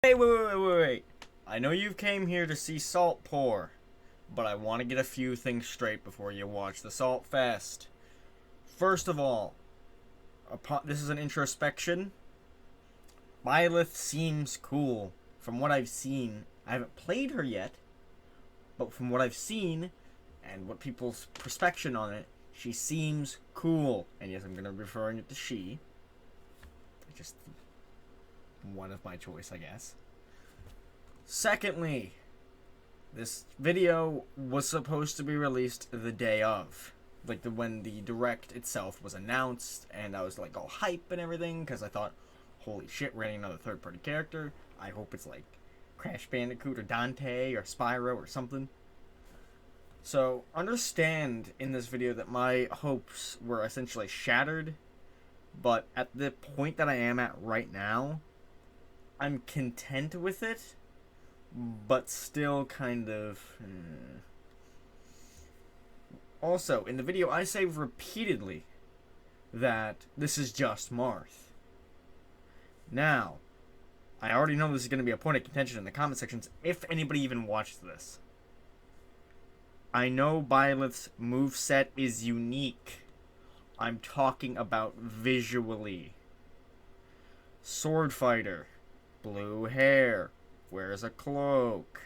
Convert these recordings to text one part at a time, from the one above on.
Hey, wait. I know you came here to see Salt pour, but I want to get a few things straight before you watch the Salt Fest. First of all, this is an introspection. Byleth seems cool. From what I've seen, I haven't played her yet, but from what I've seen, and what people's perspective on it, she seems cool. And yes, I'm going to be referring it to she. Just one of my choice, I guess. Secondly, this video was supposed to be released the day of. Like, when the direct itself was announced, and I was like all hype and everything, because I thought, holy shit, we're getting another third-party character. I hope it's like Crash Bandicoot or Dante or Spyro or something. So, understand in this video that my hopes were essentially shattered, but at the point that I am at right now, I'm content with it, but still kind of... Also, in the video, I say repeatedly that this is just Marth. Now, I already know this is going to be a point of contention in the comment sections, if anybody even watched this. I know Byleth's moveset is unique. I'm talking about visually. Sword fighter. Blue hair. Wears a cloak.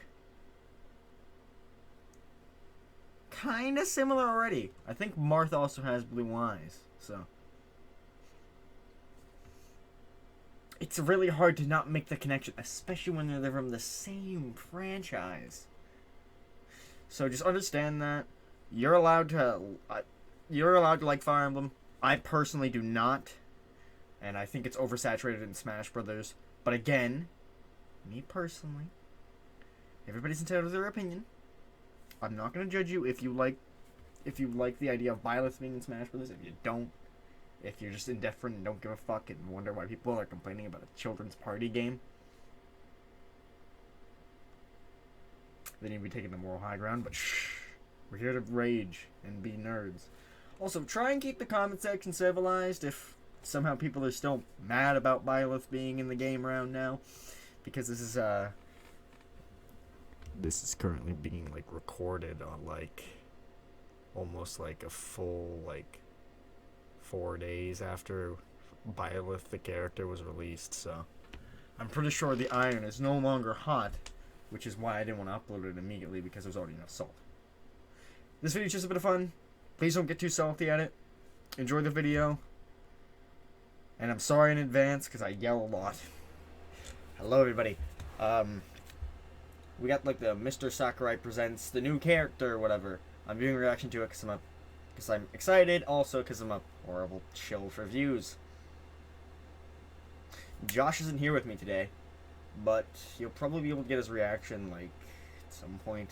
Kinda similar already. I think Marth also has blue eyes, so. It's really hard to not make the connection, especially when they're from the same franchise. So just understand that you're allowed to like Fire Emblem. I personally do not, and I think it's oversaturated in Smash Brothers. But again, me personally, everybody's entitled to their opinion. I'm not gonna judge you if you like the idea of Byleth being in Smash Brothers. If you don't, if you're just indifferent and don't give a fuck and wonder why people are complaining about a children's party game, then you'd be taking the moral high ground. But shh, we're here to rage and be nerds. Also, try and keep the comment section civilized if somehow people are still mad about Byleth being in the game around now, because this is currently being like recorded on like almost like a full like 4 days after Byleth the character was released, so I'm pretty sure the iron is no longer hot, which is why I didn't want to upload it immediately, because there's already enough salt. This video is just a bit of fun. Please don't get too salty at it. Enjoy the video. And I'm sorry in advance because I yell a lot. Hello, everybody. We got like the Mr. Sakurai presents the new character or whatever. I'm doing a reaction to it because I'm excited. Also because I'm a horrible shill for views. Josh isn't here with me today, but you'll probably be able to get his reaction like at some point.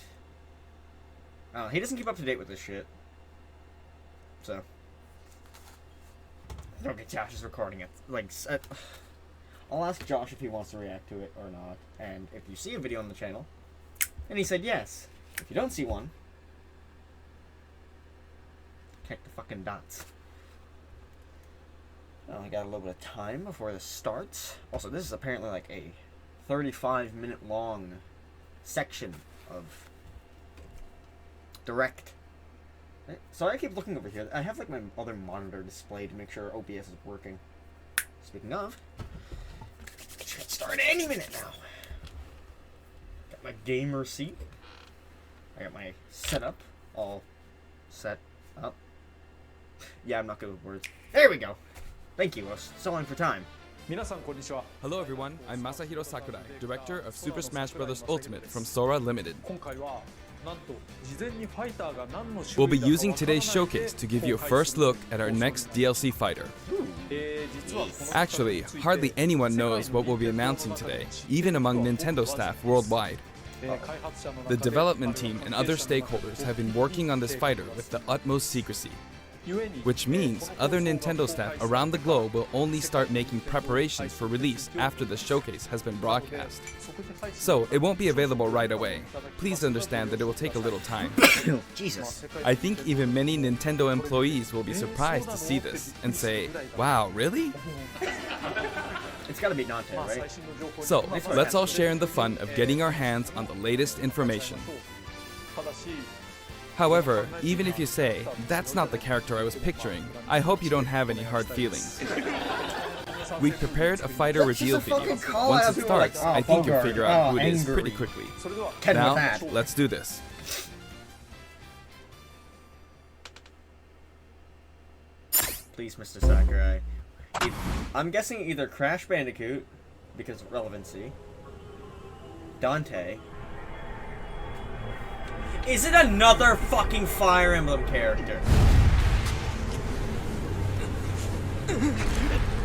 He doesn't keep up to date with this shit, so. Don't get Josh's recording it. Like, I'll ask Josh if he wants to react to it or not. And if you see a video on the channel, and he said yes. If you don't see one, connect the fucking dots. I got a little bit of time before this starts. Also, this is apparently like a 35-minute long section of direct. Sorry, I keep looking over here. I have like my other monitor displayed to make sure OBS is working. Speaking of, should start any minute now. Got my gamer seat. I got my setup all set up. Yeah, I'm not good with words. There we go. Thank you. I was stalling for time. Hello everyone, I'm Masahiro Sakurai, director of Super Smash Bros. Ultimate from Sora Limited. We'll be using today's showcase to give you a first look at our next DLC fighter. Actually, hardly anyone knows what we'll be announcing today, even among Nintendo staff worldwide. The development team and other stakeholders have been working on this fighter with the utmost secrecy, which means other Nintendo staff around the globe will only start making preparations for release after the showcase has been broadcast. So, it won't be available right away. Please understand that it will take a little time. Jesus. I think even many Nintendo employees will be surprised to see this and say, wow, really? It's gotta be Dante, right? So, let's all share in the fun of getting our hands on the latest information. However, even if you say, that's not the character I was picturing, I hope you don't have any hard feelings. We've prepared a fighter reveal video. Once it starts, I think you'll figure out who it is pretty quickly. Now, let's do this. Please, Mr. Sakurai. I'm guessing either Crash Bandicoot, because of relevancy. Dante. Is it another fucking Fire Emblem character?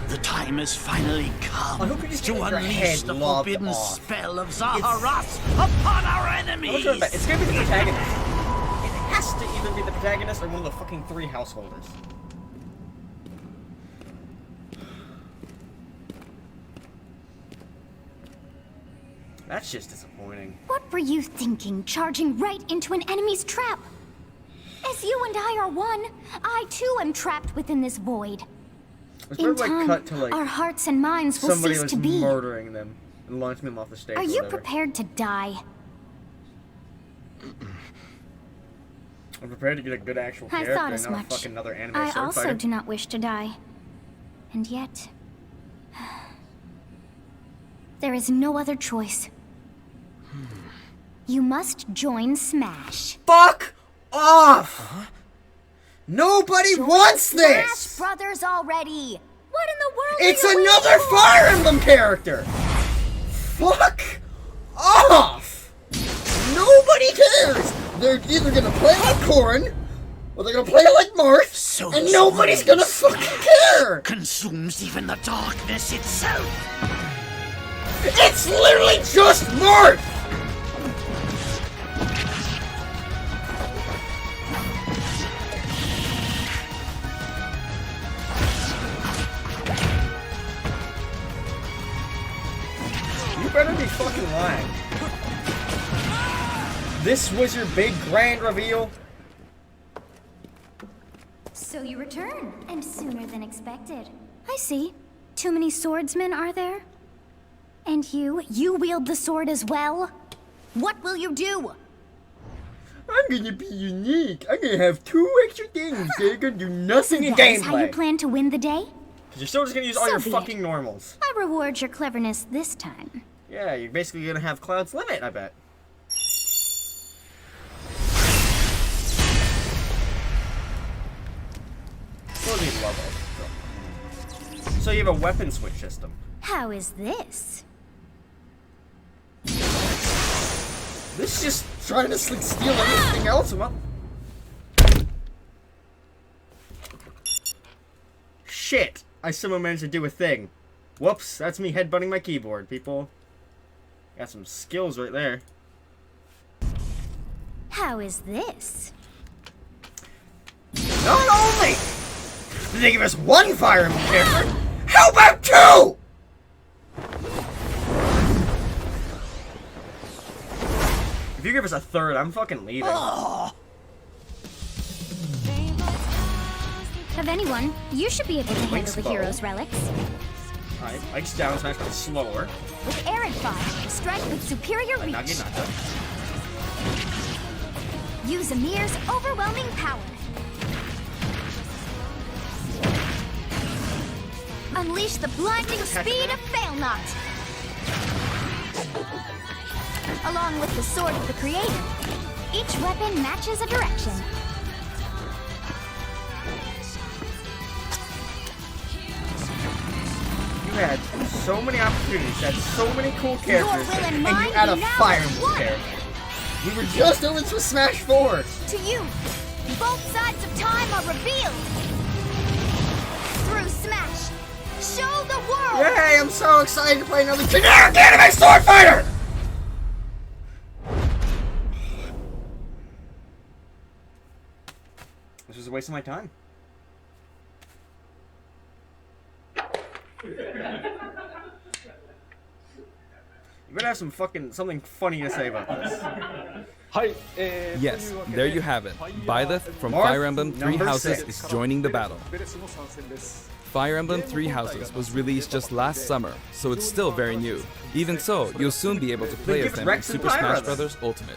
The time has finally come to unleash the forbidden spell of Zaharas upon our enemies! It's gonna be the protagonist. It has to either be the protagonist or one of the fucking 3 householders. That's just disappointing. What were you thinking, charging right into an enemy's trap? As you and I are one, I too am trapped within this void. In time, cut to, like, our hearts and minds will cease to be. Somebody was murdering them and launching them off the stage. Are you prepared to die? I'm prepared to get a good actual character, I thought as not much. a fucking another anime I sword also fighter. do not wish to die. And yet... there is no other choice. You must join Smash. Fuck off! Nobody wants this! Smash Brothers already! What in the world It's are you another waiting for? Fire Emblem character! Fuck off! Nobody cares! They're either gonna play like Corrin, or they're gonna play like Marth, So and this nobody's race gonna fucking care! consumes even the darkness itself! It's literally just Marth! You better be fucking lying. This was your big grand reveal? So you return, and sooner than expected. I see. Too many swordsmen, are there? And you wield the sword as well? What will you do? I'm gonna be unique. I'm gonna have 2 extra things. They're gonna do nothing in That is how you gameplay. plan to win the day? Because you're still just gonna use all So your be it. fucking normals. I reward your cleverness this time. Yeah, you're basically gonna have Cloud's limit, I bet. Still need level. So you have a weapon switch system. How is this? This is just trying to steal anything else. Shit! I somehow managed to do a thing. Whoops, that's me headbutting my keyboard, people. Got some skills right there. How is this? Not only did they give us 1 Fire Emblem character, how about 2?! If you give us a 3rd, I'm fucking leaving. Of anyone, you should be able to handle the bow. hero's relics. Alright, Ike's down smash, but slower. With Arid Fire, strike with superior reach. Naginata. Use Amir's overwhelming power. Unleash the blinding speed of Failnaught. Along with the sword of the creator, each weapon matches a direction. You had so many opportunities, you had so many cool characters, will and and mine you had a be now Fire as Emblem one. character. We were just over to Smash 4. To you, both sides of time are revealed. Through Smash, show the world. Yay, I'm so excited to play another generic anime sword fighter! This was a waste of my time. You better have something funny to say about this. Yes, there you have it. Byleth from Marth, Fire Emblem Three number Houses 6. is joining the battle. Fire Emblem Three Houses was released just last summer, so it's still very new. Even so, you'll soon be able to play as them in Super Smash Bros. Ultimate.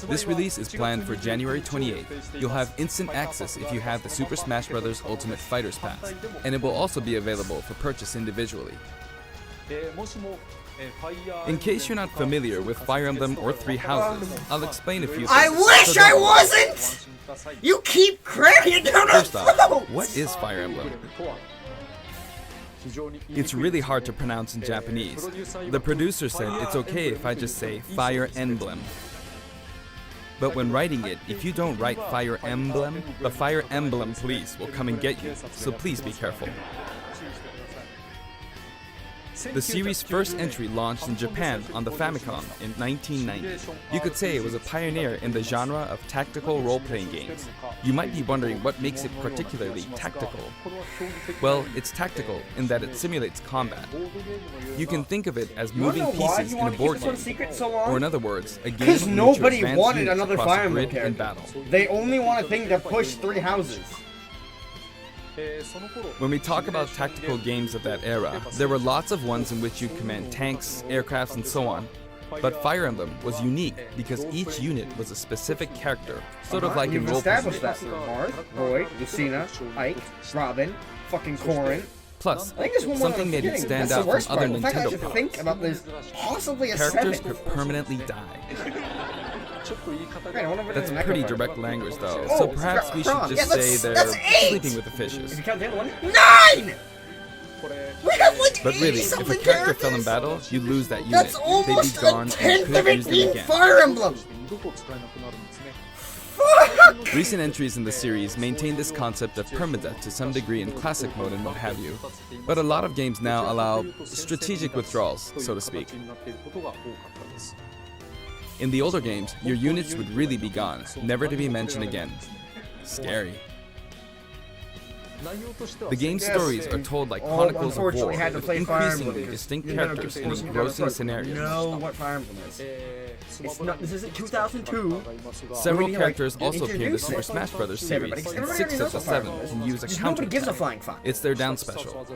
This release is planned for January 28th. You'll have instant access if you have the Super Smash Bros. Ultimate Fighters Pass, and it will also be available for purchase individually. In case you're not familiar with Fire Emblem or Three Houses, I'll explain a few things. I wish I wasn't! You keep cramming it down our First off, throats! what is Fire Emblem? It's really hard to pronounce in Japanese. The producer said it's okay if I just say Fire Emblem. But when writing it, if you don't write Fire Emblem, the Fire Emblem police will come and get you, so please be careful. The series' first entry launched in Japan on the Famicom in 1990. You could say it was a pioneer in the genre of tactical role-playing games. You might be wondering what makes it particularly tactical. Well, it's tactical in that it simulates combat. You can think of it as moving pieces in a board game, or in other words, a game Because in which nobody you advance wanted units another across Fire a Emblem grid in character. battle. They only want a thing to push Three Houses. When we talk about tactical games of that era, there were lots of ones in which you command tanks, aircrafts, and so on. But Fire Emblem was unique because each unit was a specific character, sort of like in You've role-playing. established that through Marth, Roy, Lucina, Ike, Robin, fucking Corrin. Plus, I think this one something made it stand That's out the worst from other part. The fact that I Nintendo should products. think about this possibly a Characters seventh. could permanently die. Right, I wonder if That's there's an pretty echo direct file. language though, Oh, so perhaps we should yeah, just say they're that's 8! sleeping with the fishes. If you count the other one, 9! We have like But really, if a 80-something character fell in characters. battle, you'd lose that unit. That's They'd almost be gone a and tenth couldn't of it use them being again. Fire Emblem! Fuck! Recent entries in the series maintain this concept of permadeath to some degree in classic mode and what have you, but a lot of games now allow strategic withdrawals, so to speak. In the older games, your units would really be gone, never to be mentioned again. Scary. The game's stories are told like chronicles of war, unfortunately had to with play Fire Emblem increasingly because distinct you never characters could and force me to engrossing record. scenarios. Know what Fire Emblem is. It's not. This isn't 2002. Several Like, characters also appear in the introduce Super it. Smash Bros. To series, everybody, 'cause and everybody 6 knows of the what Fire 7 Emblem is. can use a Just counter nobody gives a attack. flying fuck. It's their down special.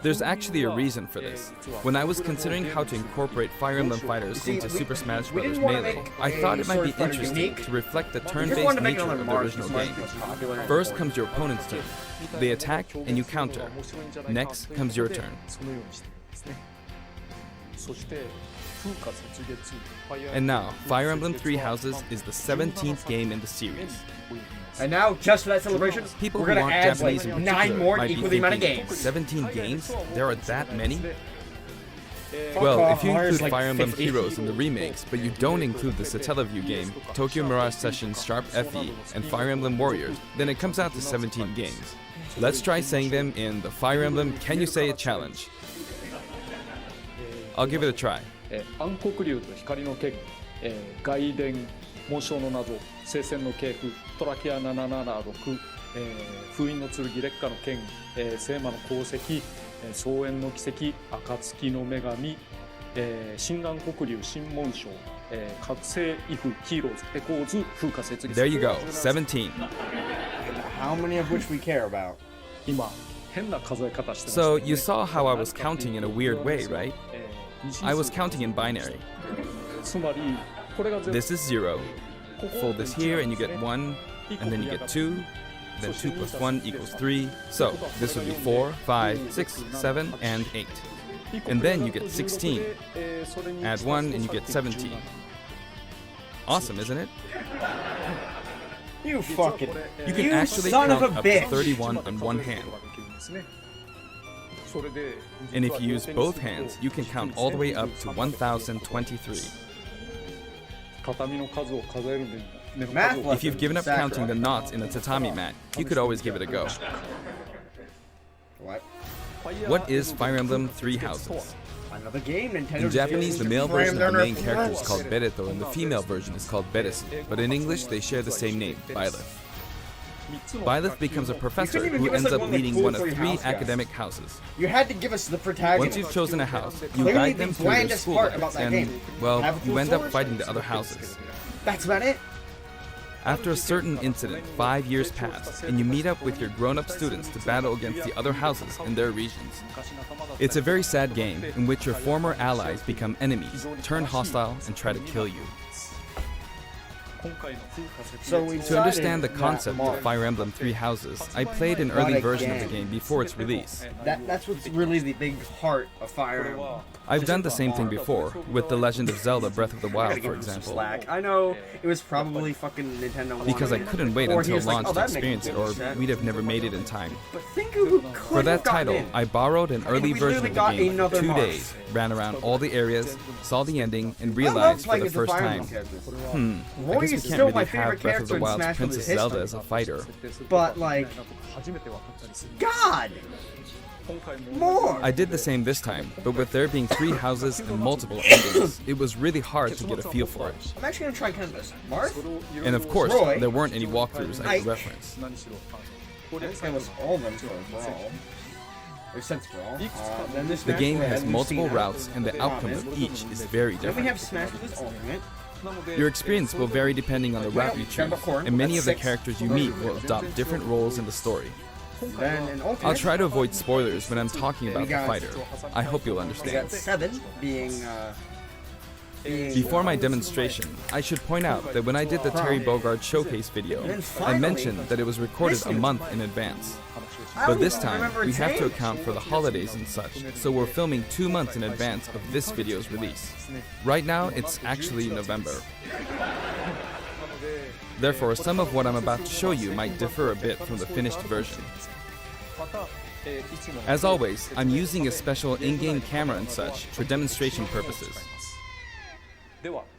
There's actually a reason for this. When I was considering how to incorporate Fire Emblem Fighters into Super Smash we Bros. didn't wanna Melee, make I thought it might be Sword Fighter interesting unique. to reflect the We just turn-based wanted to make nature another of the Marth original because game. Marth was popular. First comes your opponent's turn. They attack and you counter. Next comes your turn. And now, Fire Emblem Three Houses is the 17th game in the series. And now, just for that celebration, People we're who gonna want add Japanese like in 9 particular more might be equally amount of thinking, games. 17 games? There are that many? Fuck Well, off, if you Mars, include like Fire Emblem 50. Heroes in the remakes, but you don't include the Satellaview game, Tokyo Mirage Session Sharp FE, and Fire Emblem Warriors, then it comes out to 17 games. Let's try saying them in the Fire Emblem Can You Say It challenge. I'll give it a try. 暗黒竜と光の剣、外伝紋章の謎、聖戦の系譜、トラキア776、封印の剣烈火の剣、聖魔の功績、双縁の奇跡、暁の女神、新暗黒竜新紋章、覚醒イフヒーローズエコーズ風化雪月。 There you go, 17. How many of which we care about? 今変な数え方してます、 So you saw how I was counting in a weird way, right? I was counting in binary. つまりこれが全部 This is 0. Fold this here and you get 1, and then you get 2, then 2 plus 1 equals 3. So this would be 4, 5, 6, 7, and 8. And then you get 16. Add 1 and you get 17. Awesome, isn't it? You fucking. You can You actually son count of a up to bitch. 31 on one hand. And if you use both hands, you can count all the way up to 1023. 畳の数を数える目の Math 数を If you've given up counting the knots in a tatami mat, you could always give it a go. What? What is Fire Emblem Three Houses? Another game, Nintendo. In Japanese, the male crammed version of the down our main character is throats. called Bereto and the female version is called Beresu, but in English they share the same name, Byleth. Byleth becomes a professor even who give us, ends like, up one of the leading cool one of three 3 house guys. academic houses. You had to give us the Once protagonist. you've chosen a house, you Clearly guide the them through their blandest school part life, about that and, game. well, Have a cool you end up sword. fighting the other houses. That's about it. After a certain incident, 5 years pass, and you meet up with your grown-up students to battle against the other houses in their regions. It's a very sad game in which your former allies become enemies, turn hostile, and try to kill you. So we To understand the concept of Fire Emblem Three Houses, I played an early version of the game before its release. That's what's really the big heart of Fire Emblem. I've done the same thing before, with The Legend of Zelda Breath of the I Wild, gotta for give him some example. slack. I know it was probably fucking Nintendo. Because I wanted it. couldn't wait Or he until was like, launch "Oh, to that makes experience it, sense." or we'd have never made it in time. But think of who could For that have gotten title, in. I borrowed an early we version literally of got the game another for 2 Mars. days, ran around all the areas, saw the ending, and I love realized for playing the as the first Fire time, Emblem characters. I Roy guess we is can't still really my have favorite Breath of the character in Wild's Smash Princess Brothers Zelda history. as a fighter. But like, God, more. I did the same this time, but with there being 3 houses and multiple endings, it was really hard to get a feel for it. I'm actually gonna try kind of this. Marth? And of course, Roy. there weren't any walkthroughs I could I- reference. That was all of them for Brawl. Or since Brawl. Then this The Smash game Bros. has We've multiple seen routes, and the outcome Ramen. of each is very Then we have different. Smash Bros. Ultimate. Your experience will vary depending on the route you choose, and many of the characters you meet will adopt different roles in the story. Then in Ultimate. I'll try to avoid spoilers when I'm talking about the got- fighter. I hope you'll We understand. got 7 being Before my demonstration, I should point out that when I did the Terry Bogard showcase video, I mentioned that it was recorded a month in advance. But this time, we have to account for the holidays and such, so we're filming 2 months in advance of this video's release. Right now, it's actually November. Therefore, some of what I'm about to show you might differ a bit from the finished version. As always, I'm using a special in-game camera and such for demonstration purposes.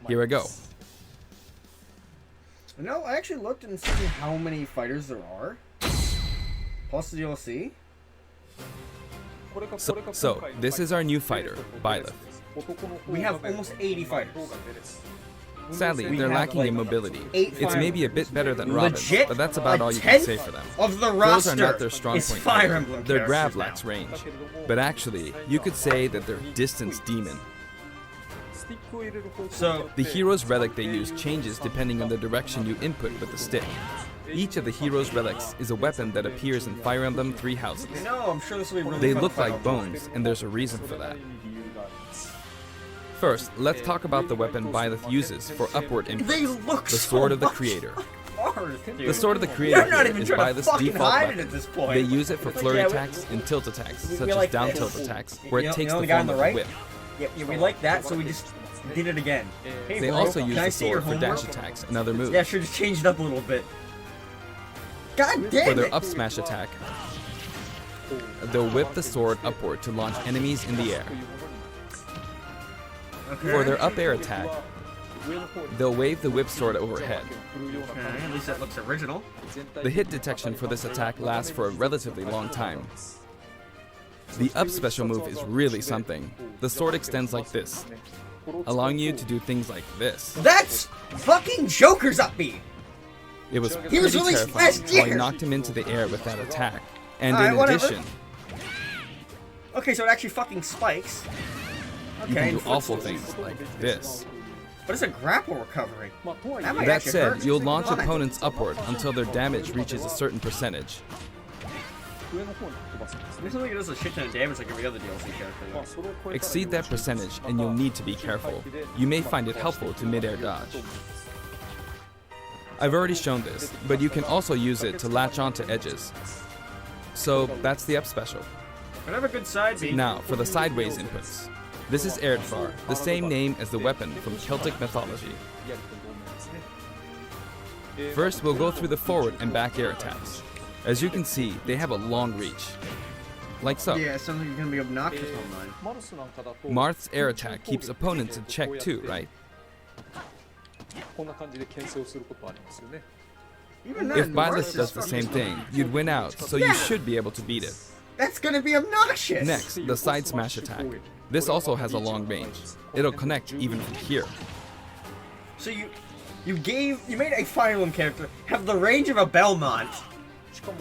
Here I go. No, I actually looked and see how many fighters there are. Plus the DLC. So, this is our new fighter, Byleth. We have almost 80 fighters. Sadly, We they're have, lacking like, in mobility. 8 It's fire maybe a bit better than Robin, Legit, but that's about a all you can tenth say for them. of the Those roster are not their strong is point. Fire either. Emblem Their grab characters lacks now. range. But actually, you could say that they're distance demon. So The hero's relic they use changes depending on the direction you input with the stick. Each of the hero's relics is a weapon that appears in Fire Emblem Three Houses. you know, I'm sure this will be really They fun look to fight like out. bones, and there's a reason for that. First, let's talk about the weapon Byleth uses for upward They inputs, look the so Sword of the much Creator. hard, dude. The Sword of the Creator You're not here even is trying to Byleth's fucking default hide it weapon. at this point. They use it for flurry Yeah, attacks and tilt attacks, such we as like down this. tilt attacks, where You it know- takes you know the the guy form on of the a right? whip. Yeah, we like that, so we just did it again. Hey, They bro, also can use I the see your sword for dash homework? attacks and other moves. Yeah, sure, just change it up a little bit. God damn For their it! up smash attack, they'll whip the sword upward to launch enemies in the air. Okay. For their up air attack, they'll wave the whip sword overhead. Okay, at least that looks original. The hit detection for this attack lasts for a relatively long time. The up special move is really something. The sword extends like this, allowing you to do things like this. That's fucking Joker's up B! It was He was pretty released terrifying last how I year. knocked him into the air with that attack. And Alright, in whatever. addition, Okay, so it actually fucking spikes. you Okay, can do and awful footstools. things like this. But it's a grapple recovery. That might That actually said, hurt. you'll launch Hold on. opponents upward until their damage reaches a certain percentage. It looks like it does a shit ton of damage like every other DLC character. though. Exceed that percentage and you'll need to be careful. You may find it helpful to mid-air dodge. I've already shown this, but you can also use it to latch onto edges. So that's the up special. But have a good side B. Now for the sideways inputs. This is Erdvar, the same name as the weapon from Celtic mythology. First, we'll go through the forward and back air attacks. As you can see, they have a long reach. Like so. Yeah, something's gonna be obnoxious online. Marth's air attack keeps opponents in check too, right? Even that If in the worst Byleth is does the fucking- same thing, you'd win out, so you Yeah. should be able to beat it. That's gonna be obnoxious. Next, the side smash attack. This also has a long range. It'll connect even from here. So you made a Fire Emblem character have the range of a Belmont.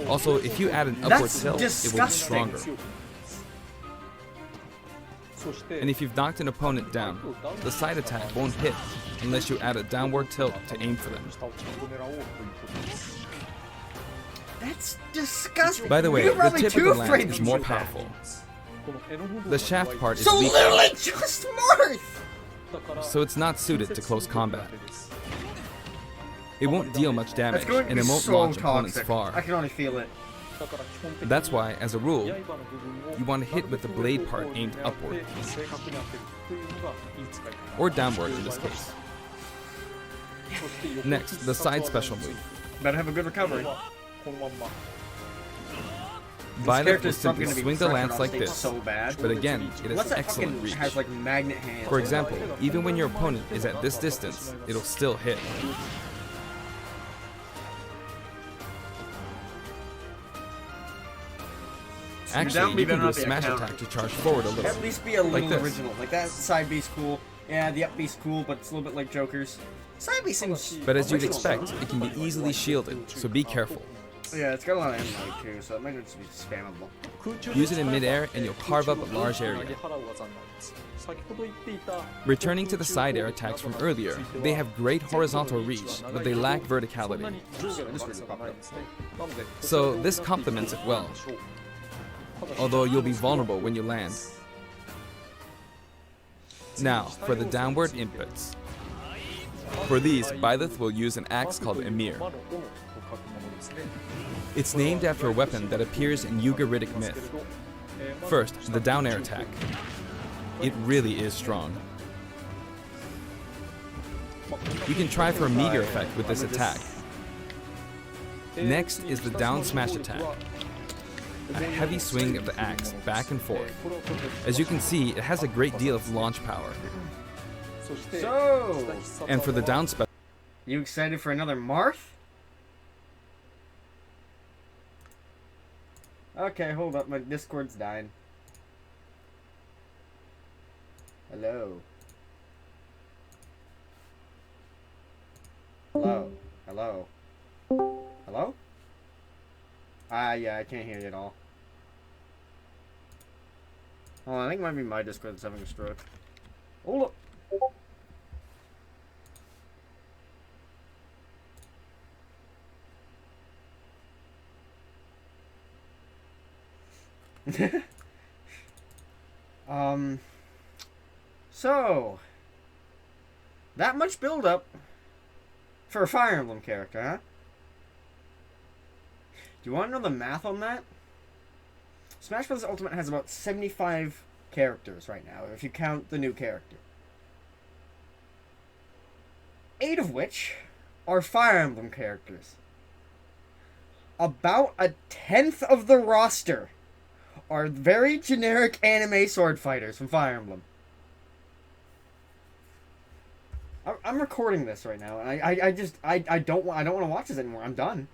Also, if you add an upward That's tilt, it will be disgusting. stronger. And if you've knocked an opponent down, the side attack won't hit unless you add a downward tilt to aim for them. That's disgusting. By the way, You're the probably tip too of the afraid lance is to more shoot that. powerful. The shaft part is So weaker, literally just Marth! so it's not suited to close combat. It won't deal much damage, That's going to and be it won't so launch opponents toxic. far. I can only feel it. That's why, as a rule, you want to hit with the blade part aimed upward, or downward in this case. Next, the side special move. Better have a good recovery. Byleth will character's simply gonna be swing the pressured lance on like stage this, so bad. but again, it Unless has that excellent fucking reach. has like magnet hands. For example, even when your opponent is at this distance, it'll still hit. Actually, you can do a smash attack to charge forward a At little. least be a Like little this. original. Like that side B's cool. Yeah, the up B's cool, but it's a little bit like Joker's. Side B seems. But as you'd original, expect, it can be easily shielded, so be careful. though. Yeah, it's got a lot of ammo too, so it might just be spammable. Use it in midair and you'll carve up a large area. Returning to the side air attacks from earlier, they have great horizontal reach, but they lack verticality. So this complements it well, although you'll be vulnerable when you land. Now, for the downward inputs. For these, Byleth will use an axe called Emir. It's named after a weapon that appears in Ugaritic myth. First, the down air attack. It really is strong. You can try for a meteor effect with this attack. Next is the down smash attack. A heavy swing of the axe back and forth. As you can see, it has a great deal of launch power. So, And for the down special, you excited for another Marth? Okay, hold up, my Discord's dying. Hello. Hello. Hello. Hello? Yeah, I can't hear you at all. Oh, I think it might be my Discord that's having a stroke. Hold up. So that much build up for a Fire Emblem character, huh? Do you want to know the math on that? Smash Bros. Ultimate has about 75 characters right now, if you count the new character. 8 of which are Fire Emblem characters. About a tenth of the roster are very generic anime sword fighters from Fire Emblem. I'm recording this right now, and I don't want to watch this anymore. I'm done.